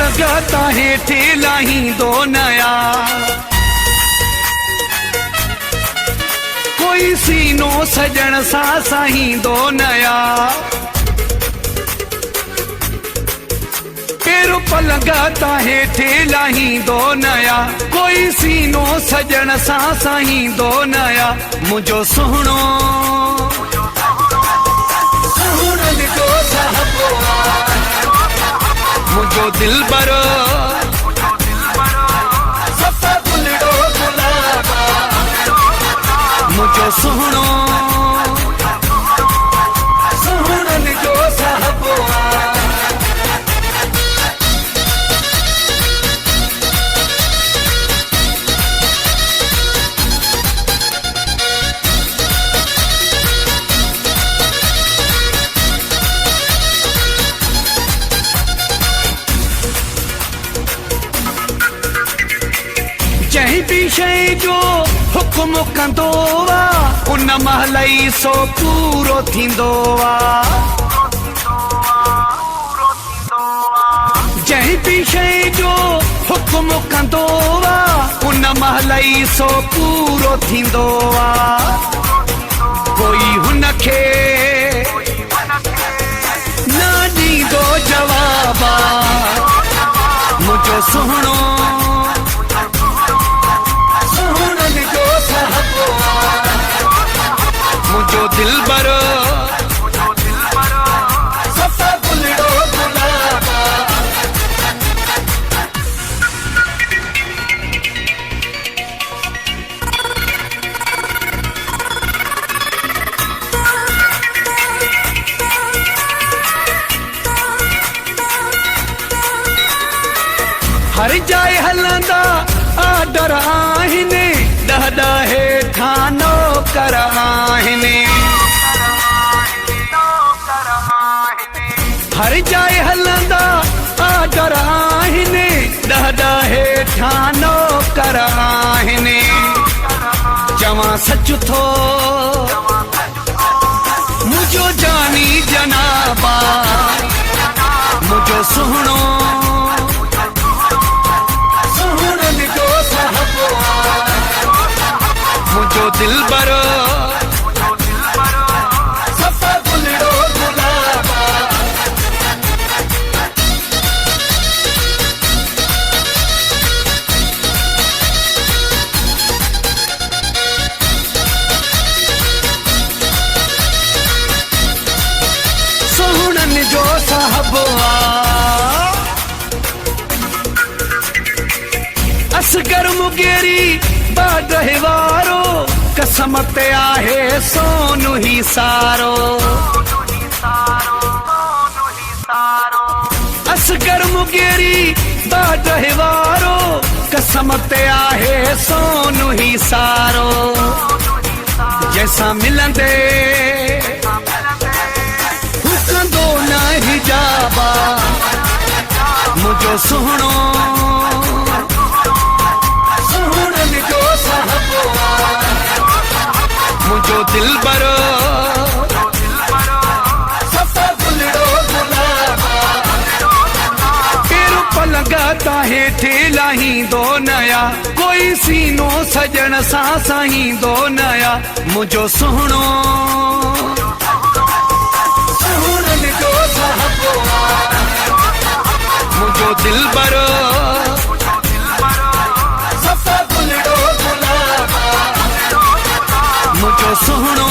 पलगता हेठे लाहींदो नया कोई सीनो सजण सा साहींदो नया पेरो पलगता हेठे लाहींदो नया कोई सीनो सजण सा साहींदो नया मुझो सुहिणो सुहिणनि जो साहबो मुझो दिलबर सफ़ा गुलड़ो गुलाबा मुझो सुहिणो सुहिणनि जो साहबो जंहिं बि शइ जो हुकुम कंदो आहे उन महिल ई सो पूरो थींदो आहे जंहिं बि शइ जो हुकुम कंदो आहे उन महिल ई सो पूरो थींदो आहे कोई हुनखे न ॾींदो जवाब मुझो सुहिणो मुझो दिलबर सफ़ा गुलड़ो गुलाबा हर जाए हलंदा आडर आहिनि ॾह ॾह हेठां नौकर आहिनि हर जाए हलंदा आडर आहिनि ॾह ॾह हेठां नौकर आहिनि चवां सच थो मुझो जानी जनाबा मुझो सुहिणो सुहिणनि जो साहबो मुझो दिलबर सफ़ा गुलड़ो गुलाबा सुहिणनि जो साहबो असगर मुगेरी बाडहे वारो कसम ते आहे सोनू ही सारो असगर मुगेरी बाडहे वारो कसम ते आहे सोनू ही सारो जैसा मिलंदे हुकंदो न हिजाबा मुझो सुहिणो सुहिणनि जो साहबो मुझो दिलबर सफ़ा गुलड़ो गुलाबा पेरो पलगता हेठे लाहींदो नया कोई सीनो सजण सा साहींदो नया मुझो सुहिणो सुहिणनि जो साहबो मुझो दिलबर सफ़ा गुलड़ो गुलाबा मुझो सुहिणो